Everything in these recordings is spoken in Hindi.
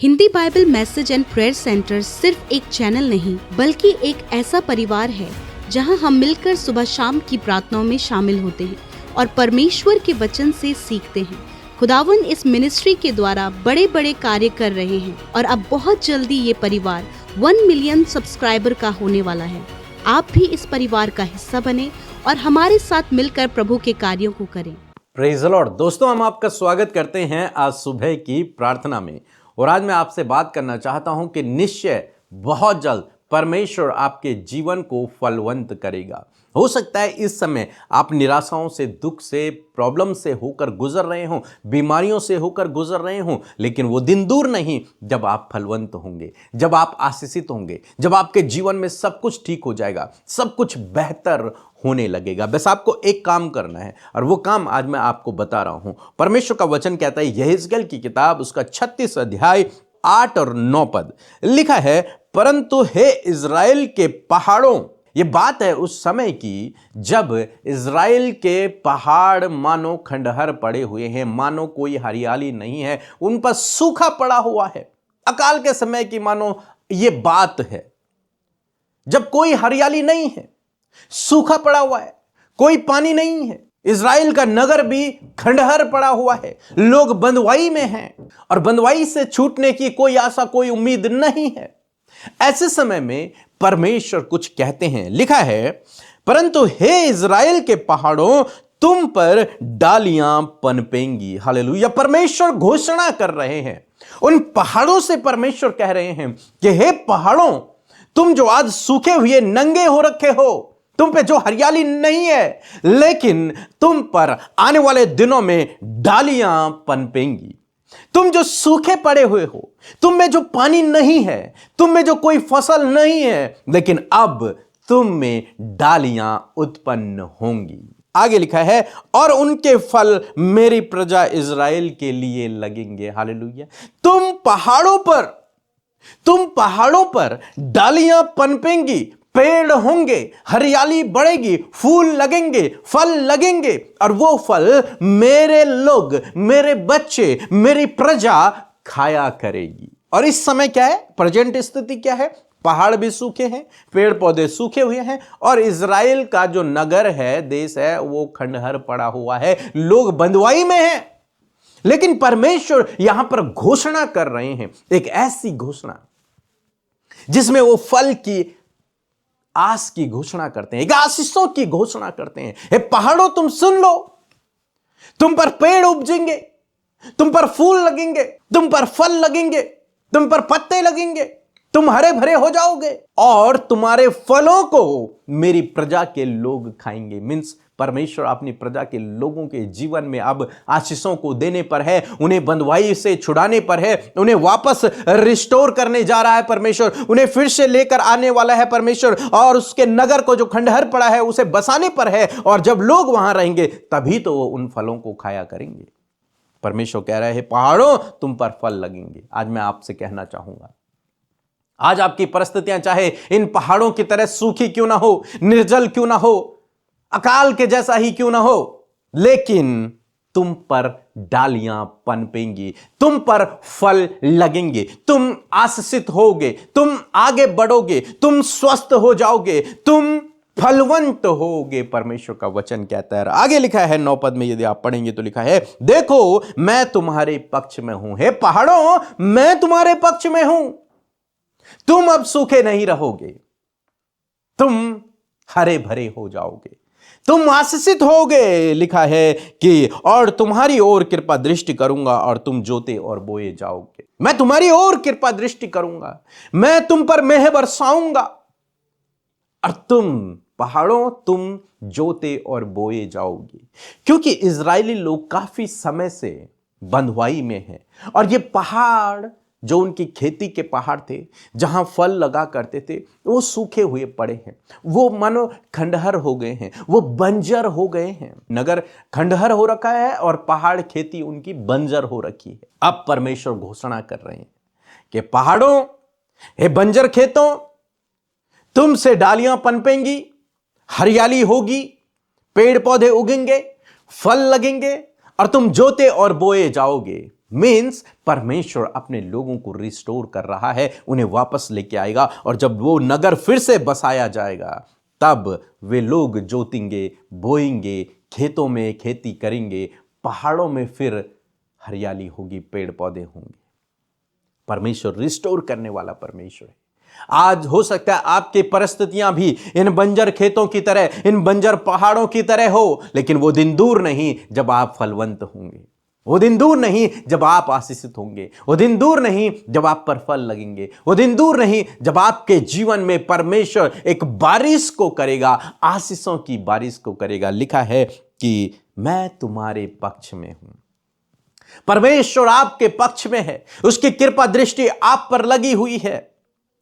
Hindi Bible message and prayer centre सिर्फ एक चैनल नहीं बल्कि एक ऐसा परिवार है जहां हम मिलकर सुबह शाम की प्रार्थनाओं में शामिल होते हैं और परमेश्वर के वचन से सीखते हैं। खुदावन इस मिनिस्ट्री के द्वारा बड़े बड़े कार्य कर रहे हैं और अब बहुत जल्दी ये परिवार 1 मिलियन सब्सक्राइबर का होने वाला है। आप भी इस परिवार का हिस्सा बने और हमारे साथ मिलकर प्रभु के कार्यों को करें। Praise the Lord. दोस्तों, हम आपका स्वागत करते हैं आज सुबह की प्रार्थना में। और आज मैं आपसे बात करना चाहता हूं कि निश्चय बहुत जल्द परमेश्वर आपके जीवन को फलवंत करेगा। हो सकता है इस समय आप निराशाओं से, दुख से, प्रॉब्लम से होकर गुजर रहे हों, बीमारियों से होकर गुजर रहे हों, लेकिन वो दिन दूर नहीं जब आप फलवंत होंगे, जब आप आशीषित होंगे, जब आपके जीवन में सब कुछ ठीक हो जाएगा, सब कुछ बेहतर होने लगेगा। बस आपको एक काम करना है और वो काम आज मैं आपको बता रहा हूं। परमेश्वर का वचन कहता है, यहेजकेल की किताब उसका 36 अध्याय 8 और 9 पद लिखा है, परंतु हे इज़राइल के पहाड़ों। ये बात है उस समय की जब इज़राइल के पहाड़ मानो खंडहर पड़े हुए हैं, मानो कोई हरियाली नहीं है, उन पर सूखा पड़ा हुआ है। अकाल के समय की मानो ये बात है, जब कोई हरियाली नहीं है, सूखा पड़ा हुआ है, कोई पानी नहीं है। इज़राइल का नगर भी खंडहर पड़ा हुआ है, लोग बंधुआई में हैं और बंधुआई से छूटने की कोई आशा, कोई उम्मीद नहीं है। ऐसे समय में परमेश्वर कुछ कहते हैं, लिखा है, परंतु हे इज़राइल के पहाड़ों, तुम पर डालियां पनपेंगी। हालेलुया। परमेश्वर घोषणा कर रहे हैं, उन पहाड़ों से परमेश्वर कह रहे हैं कि हे पहाड़ों, तुम जो आज सूखे हुए नंगे हो रखे हो, तुम पे जो हरियाली नहीं है, लेकिन तुम पर आने वाले दिनों में डालियां पनपेंगी। तुम जो सूखे पड़े हुए हो, तुम में जो पानी नहीं है, तुम में जो कोई फसल नहीं है, लेकिन अब तुम में डालियां उत्पन्न होंगी। आगे लिखा है, और उनके फल मेरी प्रजा इज़राइल के लिए लगेंगे। हालेलुया। तुम पहाड़ों पर डालियां पनपेंगी, पेड़ होंगे, हरियाली बढ़ेगी, फूल लगेंगे, फल लगेंगे, और वो फल मेरे लोग, मेरे बच्चे, मेरी प्रजा खाया करेगी। और इस समय क्या है, प्रेजेंट स्थिति क्या है? पहाड़ भी सूखे हैं, पेड़ पौधे सूखे हुए हैं, और इज़राइल का जो नगर है, देश है, वो खंडहर पड़ा हुआ है, लोग बंधुआई में हैं। लेकिन परमेश्वर यहां पर घोषणा कर रहे हैं, एक ऐसी घोषणा जिसमें वो फल की आस की घोषणा करते हैं, एक आशीषों की घोषणा करते हैं। हे पहाड़ों, तुम सुन लो, तुम पर पेड़ उपजेंगे, तुम पर फूल लगेंगे, तुम पर फल लगेंगे, तुम पर पत्ते लगेंगे, तुम हरे भरे हो जाओगे और तुम्हारे फलों को मेरी प्रजा के लोग खाएंगे। मीन्स परमेश्वर अपनी प्रजा के लोगों के जीवन में अब आशीषों को देने पर है, उन्हें बंधुआई से छुड़ाने पर है, उन्हें वापस रिस्टोर करने जा रहा है परमेश्वर, उन्हें फिर से लेकर आने वाला है परमेश्वर, और उसके नगर को जो खंडहर पड़ा है उसे बसाने पर है, और जब लोग वहां रहेंगे तभी तो वो उन फलों को खाया करेंगे। परमेश्वर कह रहे हैं, पहाड़ों, तुम पर फल लगेंगे। आज मैं आपसे कहना चाहूंगा, आज आपकी परिस्थितियां चाहे इन पहाड़ों की तरह सूखी क्यों ना हो, निर्जल क्यों ना हो, अकाल के जैसा ही क्यों ना हो, लेकिन तुम पर डालियां पनपेंगी, तुम पर फल लगेंगे, तुम आशीषित होगे, तुम आगे बढ़ोगे, तुम स्वस्थ हो जाओगे, तुम फलवंत होगे। परमेश्वर का वचन कहता है। आगे लिखा है 9 पद में, यदि आप पढ़ेंगे तो लिखा है, देखो मैं तुम्हारे पक्ष में हूं। हे पहाड़ों, मैं तुम्हारे पक्ष में हूं। तुम अब सूखे नहीं रहोगे, तुम हरे भरे हो जाओगे, तुम आशीषित होगे। लिखा है कि और तुम्हारी ओर कृपा दृष्टि करूंगा और तुम जोते और बोए जाओगे। मैं तुम्हारी ओर कृपा दृष्टि करूंगा, मैं तुम पर मेह बरसाऊंगा, और तुम पहाड़ों, तुम जोते और बोए जाओगे। क्योंकि इजरायली लोग काफी समय से बंधुआई में हैं, और ये पहाड़ जो उनकी खेती के पहाड़ थे, जहां फल लगा करते थे, वो सूखे हुए पड़े हैं, वो मानो खंडहर हो गए हैं, वो बंजर हो गए हैं। नगर खंडहर हो रखा है और पहाड़ खेती उनकी बंजर हो रखी है। अब परमेश्वर घोषणा कर रहे हैं कि पहाड़ों, हे बंजर खेतों, तुमसे डालियां पनपेंगी, हरियाली होगी, पेड़ पौधे उगेंगे, फल लगेंगे, और तुम जोते और बोए जाओगे। मीन्स परमेश्वर अपने लोगों को रिस्टोर कर रहा है, उन्हें वापस लेके आएगा। और जब वो नगर फिर से बसाया जाएगा तब वे लोग जोतेंगे, बोएंगे, खेतों में खेती करेंगे, पहाड़ों में फिर हरियाली होगी, पेड़ पौधे होंगे। परमेश्वर रिस्टोर करने वाला परमेश्वर है। आज हो सकता है आपकी परिस्थितियां भी इन बंजर खेतों की तरह, इन बंजर पहाड़ों की तरह हो, लेकिन वो दिन दूर नहीं जब आप फलवंत होंगे। वो दिन दूर नहीं जब आप आशीषित होंगे। वो दिन दूर नहीं जब आप पर फल लगेंगे। वो दिन दूर नहीं जब आपके जीवन में परमेश्वर एक बारिश को करेगा, आशीषों की बारिश को करेगा। लिखा है कि मैं तुम्हारे पक्ष में हूं। परमेश्वर आपके पक्ष में है, उसकी कृपा दृष्टि आप पर लगी हुई है,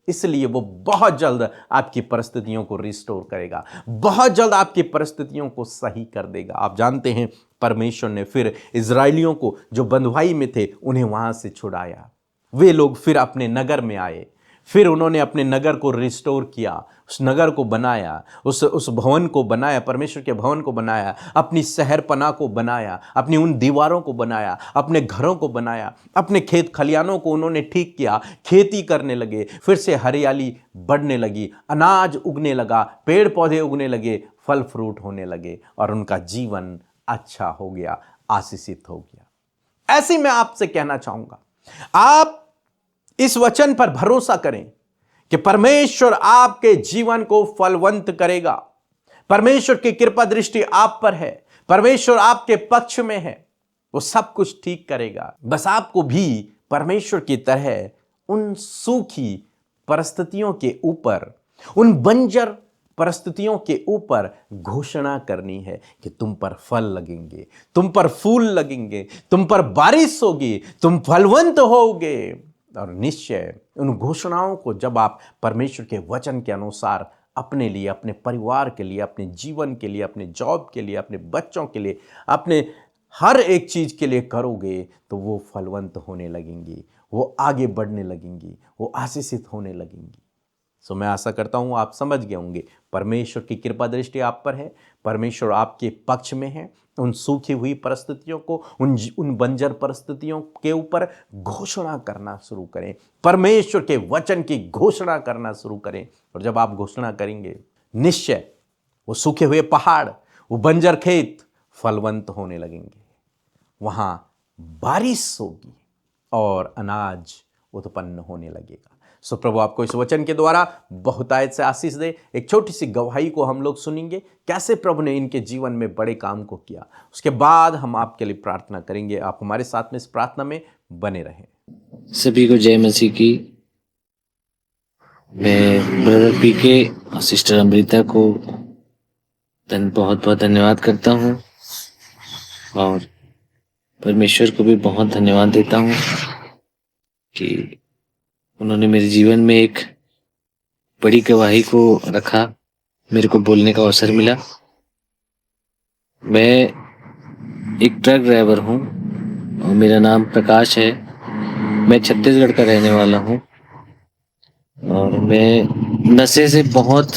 इसलिए वो बहुत जल्द आपकी परिस्थितियों को रिस्टोर करेगा, बहुत जल्द आपकी परिस्थितियों को सही कर देगा। आप जानते हैं परमेश्वर ने फिर इजराइलियों को जो बंधुआई में थे उन्हें वहां से छुड़ाया। वे लोग फिर अपने नगर में आए, फिर उन्होंने अपने नगर को रिस्टोर किया, उस नगर को बनाया, उस भवन को बनाया, परमेश्वर के भवन को बनाया, अपनी शहरपनाह को बनाया, अपनी उन दीवारों को बनाया, अपने घरों को बनाया, अपने खेत खलियानों को उन्होंने ठीक किया, खेती करने लगे, फिर से हरियाली बढ़ने लगी, अनाज उगने लगा, पेड़ पौधे उगने लगे, फल फ्रूट होने लगे और उनका जीवन अच्छा हो गया, आशीषित हो गया। ऐसे मैं आपसे कहना चाहूंगा, आप इस वचन पर भरोसा करें कि परमेश्वर आपके जीवन को फलवंत करेगा। परमेश्वर की कृपा दृष्टि आप पर है, परमेश्वर आपके पक्ष में है, वो सब कुछ ठीक करेगा। बस आपको भी परमेश्वर की तरह उन सूखी परिस्थितियों के ऊपर, उन बंजर परिस्थितियों के ऊपर घोषणा करनी है कि तुम पर फल लगेंगे, तुम पर फूल लगेंगे, तुम पर बारिश होगी, तुम फलवंत होगे। और निश्चय उन घोषणाओं को जब आप परमेश्वर के वचन के अनुसार अपने लिए, अपने परिवार के लिए, अपने जीवन के लिए, अपने जॉब के लिए, अपने बच्चों के लिए, अपने हर एक चीज के लिए करोगे तो वो फलवंत होने लगेंगी, वो आगे बढ़ने लगेंगी, वो आशीषित होने लगेंगी। सो मैं आशा करता हूँ आप समझ गए होंगे, परमेश्वर की कृपा दृष्टि आप पर है, परमेश्वर आपके पक्ष में है। उन सूखी हुई परिस्थितियों को, उन बंजर परिस्थितियों के ऊपर घोषणा करना शुरू करें, परमेश्वर के वचन की घोषणा करना शुरू करें। और जब आप घोषणा करेंगे, निश्चय वो सूखे हुए पहाड़, वो बंजर खेत फलवंत होने लगेंगे, वहां बारिश होगी और अनाज उत्पन्न होने लगेगा। सो प्रभु आपको इस वचन के द्वारा बहुतायत से आशीष दे। एक छोटी सी गवाही को हम लोग सुनेंगे, कैसे प्रभु ने इनके जीवन में बड़े काम को किया। उसके बाद हम आपके लिए प्रार्थना करेंगे। आप हमारे साथ में इस प्रार्थना में बने रहें। सभी को जय मसीह की। मैं ब्रदर पीके और सिस्टर अमृता को बहुत बहुत धन्यवाद करता हूँ और परमेश्वर को भी बहुत धन्यवाद देता हूँ कि उन्होंने मेरे जीवन में एक बड़ी गवाही को रखा, मेरे को बोलने का अवसर मिला। मैं एक ट्रक ड्राइवर हूँ और मेरा नाम प्रकाश है। मैं छत्तीसगढ़ का रहने वाला हूँ और मैं नशे से बहुत,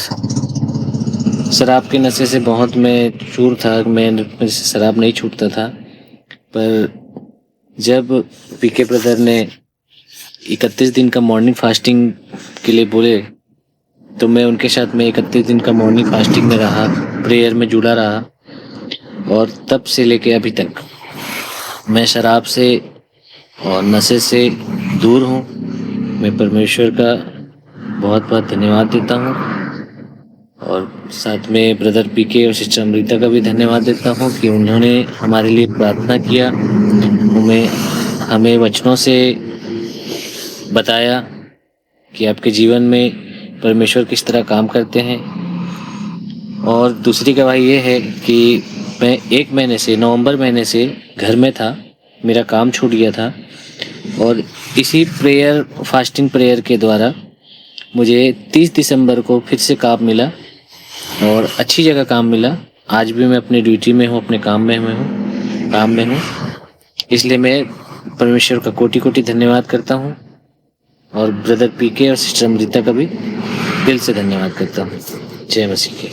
शराब के नशे से बहुत मैं चूर था। मैं शराब नहीं छूटता था, पर जब पीके ब्रदर ने 31 दिन का मॉर्निंग फास्टिंग के लिए बोले तो मैं उनके साथ में 31 दिन का मॉर्निंग फास्टिंग में रहा, प्रेयर में जुड़ा रहा और तब से लेके अभी तक मैं शराब से और नशे से दूर हूँ। मैं परमेश्वर का बहुत बहुत धन्यवाद देता हूँ और साथ में ब्रदर पीके और सिस्टर अमृता का भी धन्यवाद देता हूँ कि उन्होंने हमारे लिए प्रार्थना किया, हमें वचनों से बताया कि आपके जीवन में परमेश्वर किस तरह काम करते हैं। और दूसरी गवाही ये है कि मैं 1 महीने से, नवंबर महीने से घर में था, मेरा काम छूट गया था और इसी प्रेयर, फास्टिंग प्रेयर के द्वारा मुझे 30 दिसंबर को फिर से काम मिला और अच्छी जगह काम मिला। आज भी मैं अपनी ड्यूटी में हूँ, अपने काम में हूँ। इसलिए मैं परमेश्वर का कोटि कोटि धन्यवाद करता हूँ और ब्रदर पीके और सिस्टर अमृता का भी दिल से धन्यवाद करता हूँ। जय मसीह की।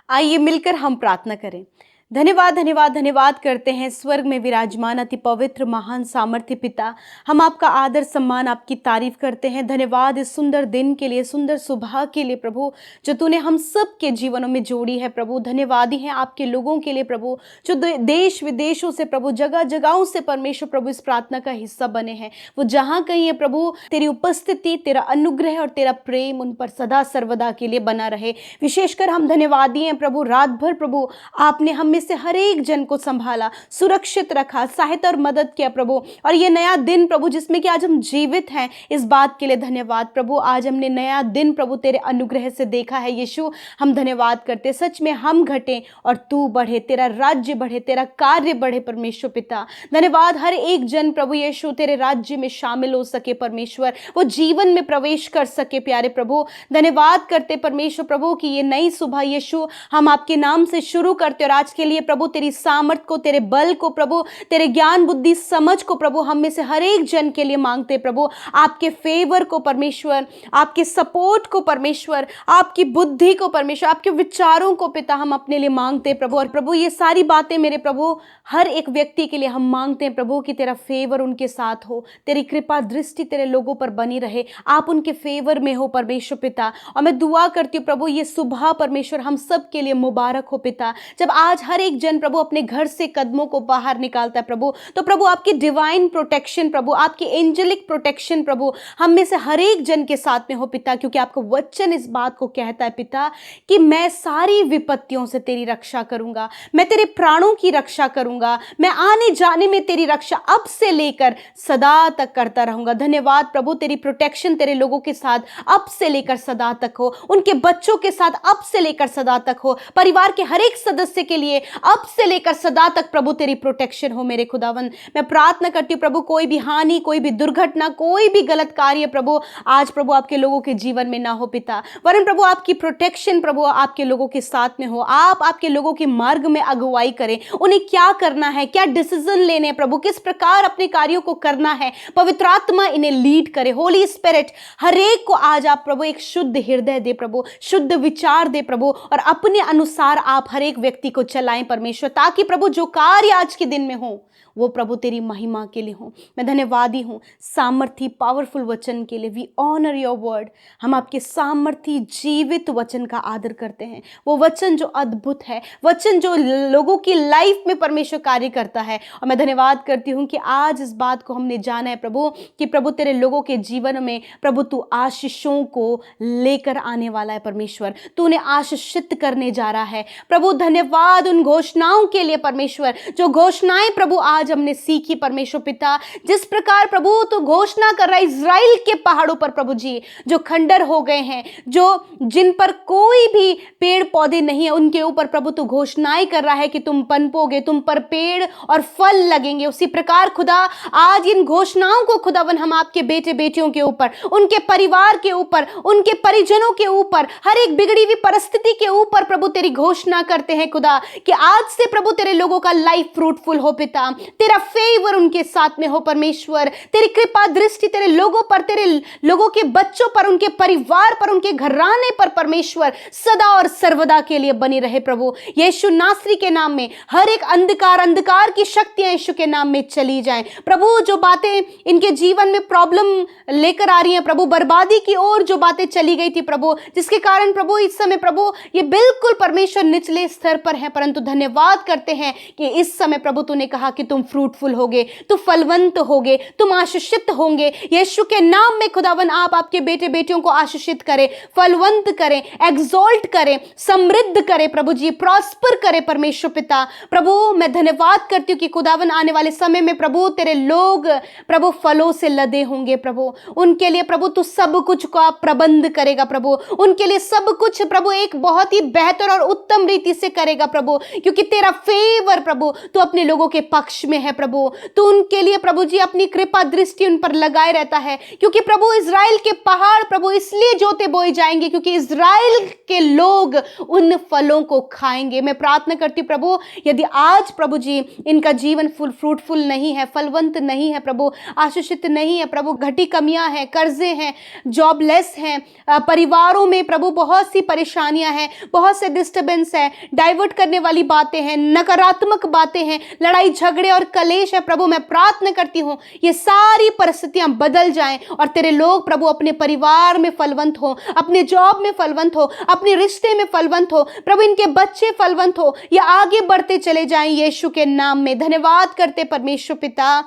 आइए मिलकर हम प्रार्थना करें। धन्यवाद धन्यवाद धन्यवाद करते हैं स्वर्ग में विराजमान अति पवित्र महान सामर्थ्य पिता। हम आपका आदर सम्मान आपकी तारीफ करते हैं। धन्यवाद इस सुंदर दिन के लिए, सुंदर सुबह के लिए प्रभु, जो तूने हम सब के जीवनों में जोड़ी है प्रभु। धन्यवादी हैं आपके लोगों के लिए प्रभु, जो देश विदेशों से प्रभु, जगह जगहों से परमेश्वर प्रभु इस प्रार्थना का हिस्सा बने हैं। वो जहाँ कहीं है प्रभु, तेरी उपस्थिति, तेरा अनुग्रह और तेरा प्रेम उन पर सदा सर्वदा के लिए बना रहे। विशेषकर हम धन्यवादी हैं प्रभु, रात भर प्रभु आपने हम से हर एक जन को संभाला, सुरक्षित रखा, सहायता और मदद किया प्रभु। और ये नया दिन प्रभु जिसमें कि आज हम जीवित हैं, इस बात के लिए धन्यवाद प्रभु। आज हमने नया दिन प्रभु तेरे अनुग्रह से देखा है यीशु, हम धन्यवाद करते। सच में हम घटे और तू बढ़े, तेरा राज्य बढ़े, तेरा कार्य बढ़े परमेश्वर पिता। धन्यवाद हर एक जन प्रभु यीशु तेरे राज्य में शामिल हो सके परमेश्वर, वो जीवन में प्रवेश कर सके प्यारे प्रभु। धन्यवाद करते परमेश्वर प्रभु कि ये नई सुबह यीशु हम आपके नाम से शुरू करते। और आज के लिए प्रभु तेरी सामर्थ को, तेरे बल को प्रभु, तेरे ज्ञान बुद्धि समझ को प्रभु हम में से हर एक जन के लिए मांगते प्रभु। आपके फेवर को परमेश्वर, आपके सपोर्ट को परमेश्वर, आपकी बुद्धि को परमेश्वर, आपके विचारों को पिता हम अपने लिए मांगते प्रभु। और प्रभु ये सारी बातें मेरे प्रभु हर एक व्यक्ति के लिए हम मांगते हैं प्रभु कि तेरा फेवर उनके साथ हो, तेरी कृपा दृष्टि तेरे लोगों पर बनी रहे, आप उनके फेवर में हो परमेश्वर पिता। और मैं दुआ करती हूँ प्रभु ये सुबह परमेश्वर हम सब के लिए मुबारक हो पिता। जब आज हर एक जन प्रभु अपने घर से कदमों को बाहर निकालता है प्रभु, तो प्रभु आपकी डिवाइन प्रोटेक्शन प्रभु, आपकी एंजेलिक प्रोटेक्शन प्रभु हम में से हर एक जन के साथ में हो पिता। क्योंकि आपका वचन इस बात को कहता है पिता कि मैं सारी विपत्तियों से तेरी रक्षा करूंगा, मैं तेरे प्राणों की रक्षा करूंगा, मैं आने जाने में तेरी रक्षा अब से लेकर सदा तक करता रहूंगा। धन्यवाद प्रभु, तेरी प्रोटेक्शन तेरे लोगों के साथ अब से लेकर सदा तक हो, उनके बच्चों के साथ अब से लेकर सदा तक हो, परिवार के हर एक सदस्य के लिए अब से लेकर सदा तक प्रभु तेरी प्रोटेक्शन हो मेरे खुदावन। मैं प्रार्थना करती हूँ प्रभु कोई भी हानि, कोई भी दुर्घटना, कोई भी गलत कार्य प्रभु आज प्रभु आपके लोगों के जीवन में ना हो पिता, वरन प्रभु आपकी प्रोटेक्शन प्रभु आपके लोगों के साथ में हो। आप आपके लोगों के मार्ग में अगुवाई करें, उन्हें क्या करना है, क्या डिसीजन लेने हैं प्रभु, किस प्रकार अपने कार्यों को करना है, पवित्र आत्मा इन्हें लीड करे। होली स्पिरिट हर एक को आज आप प्रभु एक शुद्ध हृदय दे प्रभु, शुद्ध विचार दे प्रभु, और अपने अनुसार आप हर एक व्यक्ति को चलाएं परमेश्वर, ताकि प्रभु जो कार्य आज के दिन में हो वो प्रभु तेरी महिमा के लिए हो। मैं धन्यवादी हूँ सामर्थी पावरफुल वचन के लिए। वी ऑनर योर वर्ड, हम आपके सामर्थी जीवित वचन का आदर करते हैं। वो वचन जो अद्भुत है, वचन जो लोगों की लाइफ में परमेश्वर कार्य करता है। और मैं धन्यवाद करती हूँ कि आज इस बात को हमने जाना है प्रभु कि प्रभु तेरे लोगों के जीवन में प्रभु तू आशीषों को लेकर आने वाला है परमेश्वर, तू उन्हें आशीषित करने जा रहा है प्रभु। धन्यवाद उन घोषणाओं के लिए परमेश्वर, जो घोषणाएं प्रभु आज हमने सीखी परमेश्वर पिता। जिस प्रकार प्रभु तो घोषणा कर रहा है इजराइल के पहाड़ों पर प्रभु जी, जो खंडर हो गए हैं, जो जिन पर कोई भी पेड़ पौधे नहीं है, उनके ऊपर प्रभु तो घोषणाएं कर रहा है कि तुम पनपोगे, तुम पर पेड़ और फल लगेंगे। उसी प्रकार खुदा आज इन घोषणाओं को खुदावन हम आपके बेटे बेटियों के ऊपर, उनके परिवार के ऊपर, उनके परिजनों के ऊपर, हर एक बिगड़ी हुई परिस्थिति के ऊपर प्रभु तेरी घोषणा करते हैं खुदा कि आज से प्रभु तेरे लोगों का लाइफ फ्रूटफुल हो पिता, तेरा फेवर उनके साथ में हो परमेश्वर, तेरी कृपा दृष्टि तेरे लोगों पर, तेरे लोगों के बच्चों पर, उनके परिवार पर, उनके घराने पर परमेश्वर सदा और सर्वदा के लिए बनी रहे प्रभु। यीशु नासरी के नाम में हर एक अंधकार की शक्तियां यीशु के नाम में चली जाएं प्रभु। जो बातें इनके जीवन में प्रॉब्लम लेकर आ रही हैं प्रभु, बर्बादी की ओर जो बातें चली गई थी प्रभु, जिसके कारण प्रभु इस समय प्रभु ये बिल्कुल परमेश्वर निचले स्तर पर है, परंतु धन्यवाद करते हैं कि इस समय प्रभु तूने कहा कि तुम फ्रूटफुल होगे, तुम फलवंत होगे, तुम आशीषित होंगे। यीशु के नाम में खुदावन आप आपके बेटे बेटियों को आशीषित करें, फलवंत करें, एग्जॉल्ट करें, समृद्ध करें प्रभु जी, प्रॉस्पर करें परमेश्वर पिता। प्रभु मैं धन्यवाद करती हूँ कि खुदावन आने वाले समय में प्रभु तेरे लोग प्रभु फलों से लदे होंगे प्रभु, उनके लिए प्रभु तू सब कुछ का प्रबंध करेगा प्रभु, उनके लिए सब कुछ प्रभु एक बहुत ही बेहतर और उत्तम रीति से करेगा प्रभु, क्योंकि तेरा फेवर प्रभु तू अपने लोगों के पक्ष में है प्रभु, तू उनके लिए प्रभु जी अपनी कृपा दृष्टि उन पर लगाए रहता है, क्योंकि प्रभु इज़राइल के पहाड़ प्रभु इसलिए जोते बोए जाएंगे क्योंकि इज़राइल के लोग उन फलों को खाएंगे। मैं प्रार्थना करती हूँ प्रभु, यदि आज प्रभु जी इनका जीवन फ्रूटफुल नहीं है, फलवंत नहीं है प्रभु, आशीषित नहीं है प्रभु, घटी कमियां हैं, कर्जे हैं, जॉबलेस हैं, परिवारों में प्रभु बहुत सी परेशानियां हैं, बहुत से डिस्टर्बेंस है, डाइवर्ट करने वाली बातें हैं, नकारात्मक बातें हैं, लड़ाई झगड़े और कलेश है प्रभु, मैं प्रार्थना करती हूँ ये सारी परिस्थितियां बदल जाएं और तेरे लोग प्रभु अपने परिवार में फलवंत हो, अपने जॉब में फलवंत हो, अपने रिश्ते में फलवंत हो प्रभु, इनके बच्चे फलवंत हो, ये आगे बढ़ते चले जाएं यीशु के नाम में। धन्यवाद करते परमेश्वर पिता,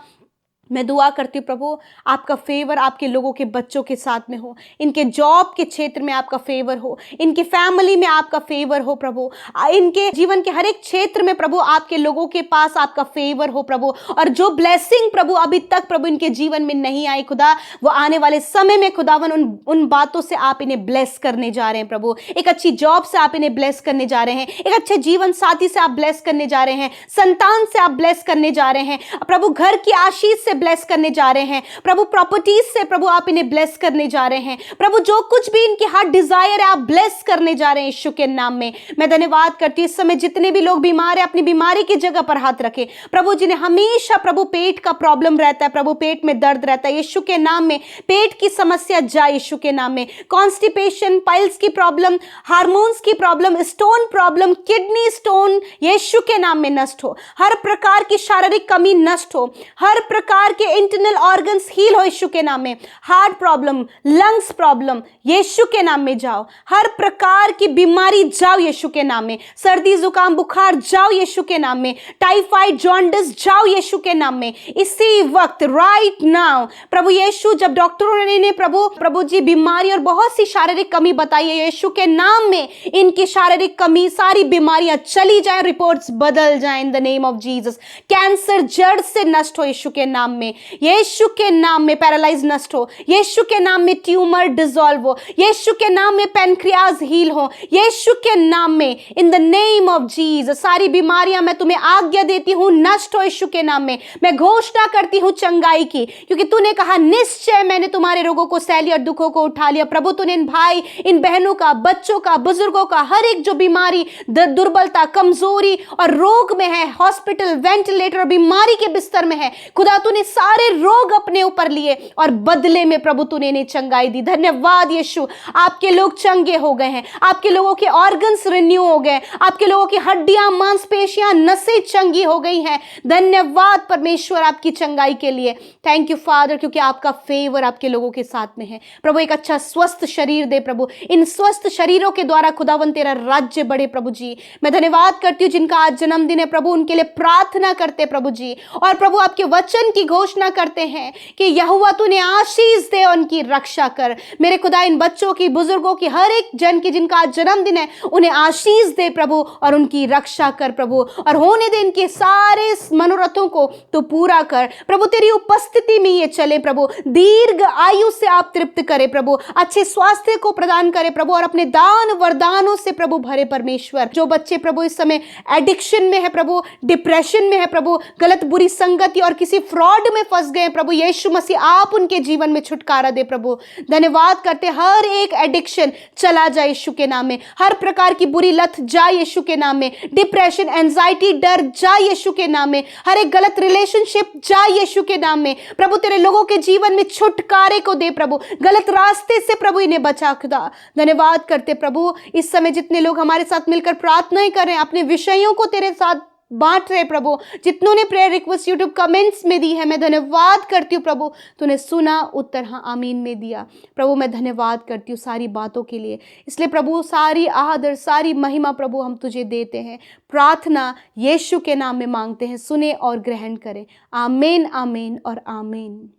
मैं दुआ करती हूँ प्रभु आपका फेवर आपके लोगों के बच्चों के साथ में हो, इनके जॉब के क्षेत्र में आपका फेवर हो, इनकी फैमिली में आपका फेवर हो प्रभु, इनके जीवन के हर एक क्षेत्र में प्रभु आपके लोगों के पास आपका फेवर हो प्रभु, और जो ब्लेसिंग प्रभु अभी तक प्रभु इनके जीवन में नहीं आई खुदा, वो आने वाले समय में खुदावन उन बातों से आप इन्हें ब्लेस करने जा रहे हैं प्रभु, एक अच्छी जॉब से आप इन्हें ब्लेस करने जा रहे हैं, एक अच्छे जीवन साथी से आप ब्लेस करने जा रहे हैं, संतान से आप ब्लेस करने जा रहे हैं प्रभु, घर की आशीष से ब्लेस करने जा रहे हैं प्रभु, प्रॉपर्टीज से प्रभु आप इन्हें ब्लेस करने जा रहे हैं प्रभु, जो कुछ भी इनकी हार्ट डिजायर है आप ब्लेस करने जा रहे हैं यीशु के नाम में। मैं धन्यवाद करती हूँ इस समय जितने भी लोग बीमार हैं अपनी बीमारी की जगह पर हाथ रखें प्रभु, जिन्हें हमेशा प्रभु पेट का प्रॉब्लम रहता है प्रभु, पेट में दर्द रहता है यीशु के नाम में पेट की समस्या जाए यीशु के नाम में, कॉन्स्टिपेशन, पाइल्स की प्रॉब्लम, हार्मोन्स की problem, stone problem, kidney stone Yeshu के नाम में नष्ट हो, हर प्रकार की शारीरिक कमी नष्ट हो, हर प्रकार के इंटरनल ऑर्गन्स हील हो यीशु के नाम में, हार्ट प्रॉब्लम, लंग्स प्रॉब्लम यीशु के नाम में जाओ, हर प्रकार की बीमारी जाओ यीशु के नाम में, सर्दी जुकाम बुखार जाओ यीशु के नाम में, टाइफाइड जॉन्डिस जाओ यीशु के नाम में इसी वक्त राइट नाउ प्रभु यीशु। जब डॉक्टरों ने प्रभु जी बीमारी और बहुत सी शारीरिक कमी बताई है यीशु के नाम में, इनकी शारीरिक कमी सारी बीमारियां चली जाए, रिपोर्ट्स बदल जाए in the name of Jesus, cancer जड़ से नष्ट हो यीशु के नाम में, यीशु के नाम में पैरालाइज नष्ट हो, यीशु के नाम में ट्यूमर डिसॉल्व हो, यीशु के नाम में पेनक्रियाज हील हो, यीशु के नाम में in the name of Jesus सारी बीमारियां मैं तुम्हें आज्ञा देती हूं नष्ट हो यीशु के नाम में। मैं घोषणा करती हूं चंगाई की, क्योंकि तूने कहा निश्चय मैंने तुम्हारे रोगों को सह लिया और दुखों को उठा लिया प्रभु, तूने इन भाई इन बहनों का, बच्चों का, बुजुर्गों का, हर एक जो बीमारी दुर्बलता कमजोरी और रोग में है, हॉस्पिटल वेंटिलेटर और बीमारी के बिस्तर में है खुदा, तूने सारे रोग अपने ऊपर लिए और बदले में प्रभु तूने इन्हें चंगाई दी। धन्यवाद यीशु, आपके लोग चंगे हो गए हैं, आपके लोगों के ऑर्गन्स रिन्यू हो गए, आपके लोगों की हड्डियां मांसपेशियां नसें चंगी हो गई हैं। धन्यवाद परमेश्वर आपकी चंगाई के लिए, थैंक यू फादर, क्योंकि आपका फेवर आपके लोगों के साथ में है प्रभु। एक अच्छा स्वस्थ शरीर दे प्रभु, इन स्वस्थ शरीरों के द्वारा खुदावन तेरा राज्य बढ़े प्रभु जी। मैं धन्यवाद करती हूँ जिनका आज जन्मदिन है प्रभु, उनके लिए प्रार्थना करते प्रभु जी, और प्रभु आपके वचन की घोषणा करते हैं कि यहोवा तूने आशीष दे और उनकी रक्षा कर। मेरे खुदा इन बच्चों की, बुजुर्गों की, हर एक जन की जिनका आज जन्मदिन है उन्हें आशीष दे प्रभु और उनकी रक्षा कर प्रभु, और होने दे इनके सारे मनोरथों को तो पूरा कर प्रभु, तेरी उपस्थिति में ये चले प्रभु, दीर्घ आयु से आप तृप्त करे प्रभु, अच्छे स्वास्थ्य को प्रदान करे प्रभु, और अपने दान वरदानों से प्रभु भरे परमेश्वर। जो बच्चे प्रभु इस समय एडिक्शन में है प्रभु, डिप्रेशन में है प्रभु, गलत बुरी संगति और किसी फ्रॉड में फंस गए प्रभु, यीशु मसीह आप उनके जीवन में छुटकारा दे प्रभु। धन्यवाद करते, हर एक एडिक्शन चला जाए यीशु के नाम में, हर प्रकार की बुरी लत जाए यीशु के नाम में, डिप्रेशन, एंजाइटी, डर जाए यीशु के नाम में, हर एक गलत रिलेशनशिप जाए यीशु के नाम में प्रभु। तेरे लोगों के जीवन में छुटकारे को दे प्रभु, गलत रास्ते से प्रभु इन्हें बचा खुदा। धन्यवाद करते प्रभु, इस समय जितने लोग हमारे साथ मिलकर प्रार्थनाएं कर रहे हैं, अपने विषयों को तेरे साथ बांट रहे प्रभु, जितनों ने प्रेयर रिक्वेस्ट यूट्यूब कमेंट्स में दी है, मैं धन्यवाद करती हूँ प्रभु, तूने सुना, उत्तर हाँ आमीन में दिया प्रभु। मैं धन्यवाद करती हूँ सारी बातों के लिए, इसलिए प्रभु सारी आदर सारी महिमा प्रभु हम तुझे देते हैं। प्रार्थना यीशु के नाम में मांगते हैं, सुने और ग्रहण करें। आमीन आमीन और आमीन।